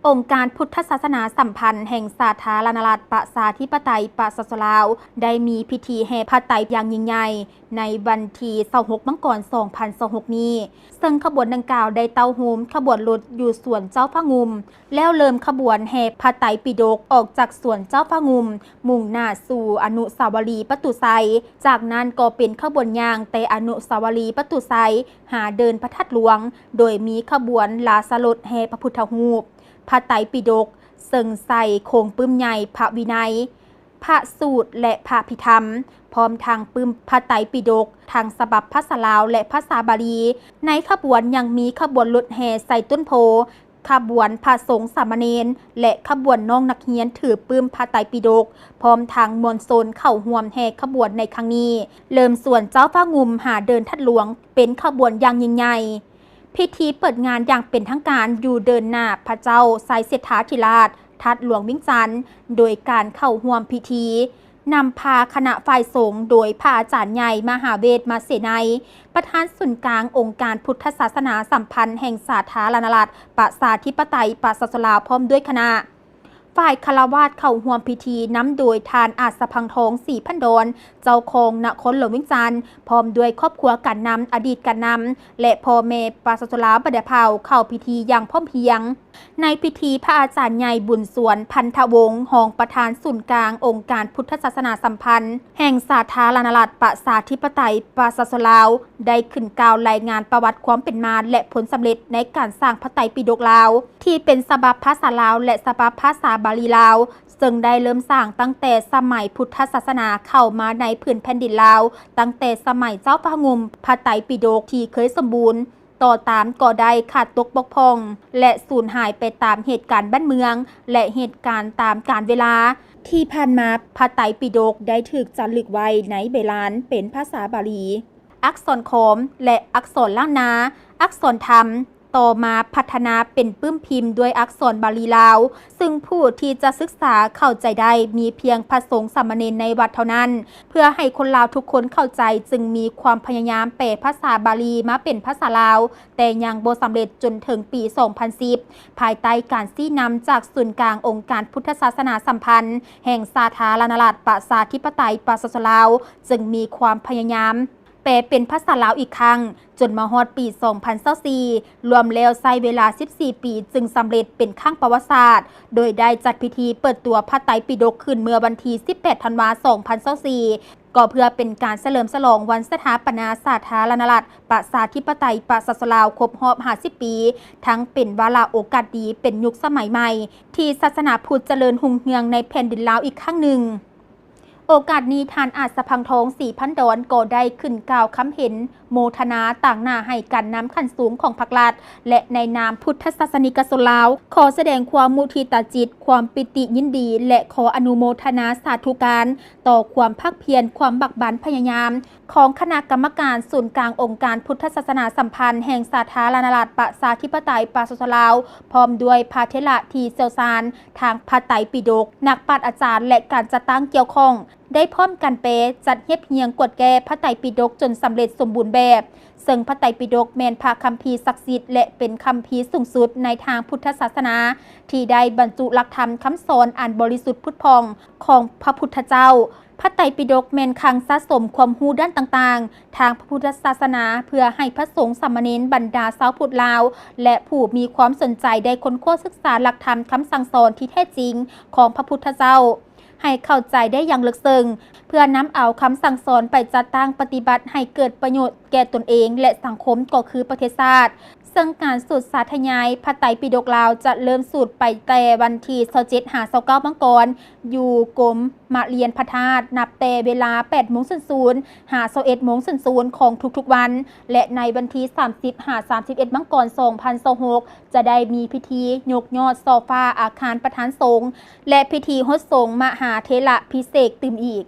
องค์การพุทธศาสนาสัมพันธ์แห่งสาธารณรัฐประชาธิปไตยปสสลาวได้มีพิธีแห่ผ้าไตรอย่างยิ่งใหญ่ในวันที่26มังกร2026นี้ซึ่งขบวนดังกล่าวได้เต้าหูมขบวนรถอยู่สวนเจ้าพระงุมแล้วเริ่มขบวนแห่ผ้าไตรปิฎกออกจากสวนเจ้าพระงุมมุ่งหน้าสู่อนุสาวรีย์ประตูไซจากนั้นก็เป็นขบวนย่างแต่อนุสาวรีย์ประตูไซหาเดินพระธาตุหลวงโดยมีขบวนลาสลดแห่พระพุทธรูปพระไตรปิฎกซึ่งใส่โครงปื้มใหญ่พระวินัยพระสูตรและพระพิธรรมพร้อมทางปื้มพระไตรปิฎกทางฉบับภาษาลาวและภาษาบาลีในขบวนยังมีขบวนรถแห่ใส่ต้นโพขบวนพระสงฆ์สามเณรและขบวนน้องนักเรียนถือปื้มพระไตรปิฎกพร้อมทางมวลชนเข้าร่วมแห่ขบวนในครั้งนี้เริ่มส่วนเจ้าพระงุมหาเดินทัดหลวงเป็นขบวนอย่างยิ่งใหญ่พิธีเปิดงานอย่างเป็นทางการอยู่เดินหน้าพระเจ้าไซเสถาธิราชทัดหลวงวิ่งจันทร์โดยการเข้าร่วมพิธีนำพาคณะฝ่ายสงฆ์โดยพระอาจารย์ใหญ่มหาเวทมาเสนัยประธานศูนย์กลางองค์การพุทธศาสนาสัมพันธ์แห่งสาธารณรัฐประชาธิปไตยปสสลาวพร้อมด้วยคณะฝ่ายคฤหัสถ์เข้าร่วมพิธีนำโดยทานอาจสะพังทองศรีพันดรเจ้าของนครหลวงวิ่งจันทร์พร้อมด้วยครอบครัวกันนำอดีตกันนำและพ่อแม่ปสสลาวบดเผาเข้าพิธีอย่างพร้อมเพรียงในพิธีพระอาจารย์ใหญ่บุญสวนพันธวงศ์รองประธานศูนย์กลางองค์การพุทธศาสนาสัมพันธ์แห่งสาธารณรัฐประชาธิปไตยปสสลาวได้ขึ้นกล่าวรายงานประวัติความเป็นมาและผลสำเร็จในการสร้างพระไตรปิฎกลาวที่เป็นฉบับภาษาลาวและฉบับภาษาบาลีลาวซึ่งได้เริ่มสร้างตั้งแต่สมัยพุทธศาสนาเข้ามาในพื้นแผ่นดินลาวตั้งแต่สมัยเจ้าพระงุมพระไตรปิฎกที่เคยสมบูรณ์ต่อตามก็ได้ขาดตกบกพร่องและสูญหายไปตามเหตุการณ์บ้านเมืองและเหตุการณ์ตามกาลเวลาที่ผ่านมาพระไตรปิฎกได้ถูกจารึกไว้ในโบราณเป็นภาษาบาลีอักษรโขมและอักษรล้านนาอักษรธรรมต่อมาพัฒนาเป็นปื้มพิมพ์ด้วยอักษรบาลีลาวซึ่งผู้ที่จะศึกษาเข้าใจได้มีเพียงพระสงฆ์สามเณรในวัดเท่านั้นเพื่อให้คนลาวทุกคนเข้าใจจึงมีความพยายามแปลภาษาบาลีมาเป็นภาษาลาวแต่ยังบ่สำเร็จจนถึงปี 2010 ภายใต้การชี้นำจากศูนย์กลางองค์การพุทธศาสนาสัมพันธ์แห่งสาธารณรัฐประชาธิปไตยปสสลาวจึงมีความพยายามแปลเป็นภาษาลาวอีกครั้งจนมาฮอดปี 2024 รวมแล้วใช้เวลา 14 ปีจึงสำเร็จเป็นครั้งประวัติศาสตร์โดยได้จัดพิธีเปิดตัวพระไตรปิฎกขึ้นเมื่อวันที่ 18 ธันวาคม 2024 ก็เพื่อเป็นการเฉลิมฉลองวันสถาปนาสาธารณรัฐประชาธิปไตยปสสลาวครบรอบ 50 ปี ทั้งเป็นวาระโอกาสดีเป็นยุคสมัยใหม่ที่ศาสนาพุทธเจริญรุ่งเรืองในแผ่นดินลาวอีกครั้งหนึ่งโอกาสนี้ทานอาจสะพังทองศรีพันดรก็ได้ขึ้นกล่าวคำเห็นโมทนาต่างหน้าให้การนำขั้นสูงของพรรครัฐและในนามพุทธศาสนิกชนลาวขอแสดงความมุทิตาจิตความปิติยินดีและขออนุโมทนาสาธุการต่อความภาคเพียรความบักบั่นพยายามของคณะกรรมการศูนย์กลางองค์การพุทธศาสนาสัมพันธ์แห่งสาธารณรัฐประชาธิปไตยปสสลาวพร้อมด้วยพระเถระที่เชี่ยวชาญทางพระไตรปิฎกนักปราชญ์อาจารย์และการจัดตั้งเกี่ยวข้องได้พร้อมกันเปจัดเฮียบเฮียงกวดแก้พระไตรปิฎกจนสำเร็จสมบูรณ์แบบซึ่งพระไตรปิฎกแม่นพระคัมภีร์ศักดิ์สิทธิ์และเป็นคัมภีร์สูงสุดในทางพุทธศาสนาที่ได้บรรจุหลักธรรมคำสอนอันบริสุทธิ์ผุดพองของพระพุทธเจ้าพระไตรปิฎกแม่นคลังสะสมความรู้ด้านต่างๆทางพระพุทธศาสนาเพื่อให้พระสงฆ์สามเณรบรรดาชาวพุทธลาวและผู้มีความสนใจได้ค้นคว้าศึกษาหลักธรรมคำสั่งสอนที่แท้จริงของพระพุทธเจ้าให้เข้าใจได้อย่างลึกซึ้งเพื่อนำเอาคำสั่งสอนไปจัดตั้งปฏิบัติให้เกิดประโยชน์แก่ตนเองและสังคมก็คือประเทศชาติซึ่งการสูตรสาธยายพระไตรปิฎกลาวจะเริ่มสูตรไปแต่วันที่27-29 มังกรอยู่กรมมะเรียนพระธาตุนับแต่เวลา 8:00 หา 21:00 ของทุกๆวันและในวันที่30-31 มังกร 2026 จะได้มีพิธียกยอดโซฟาอาคารประธานสงฆ์และพิธีฮดสงฆ์มหาเถระพิเศษกตื่มอีก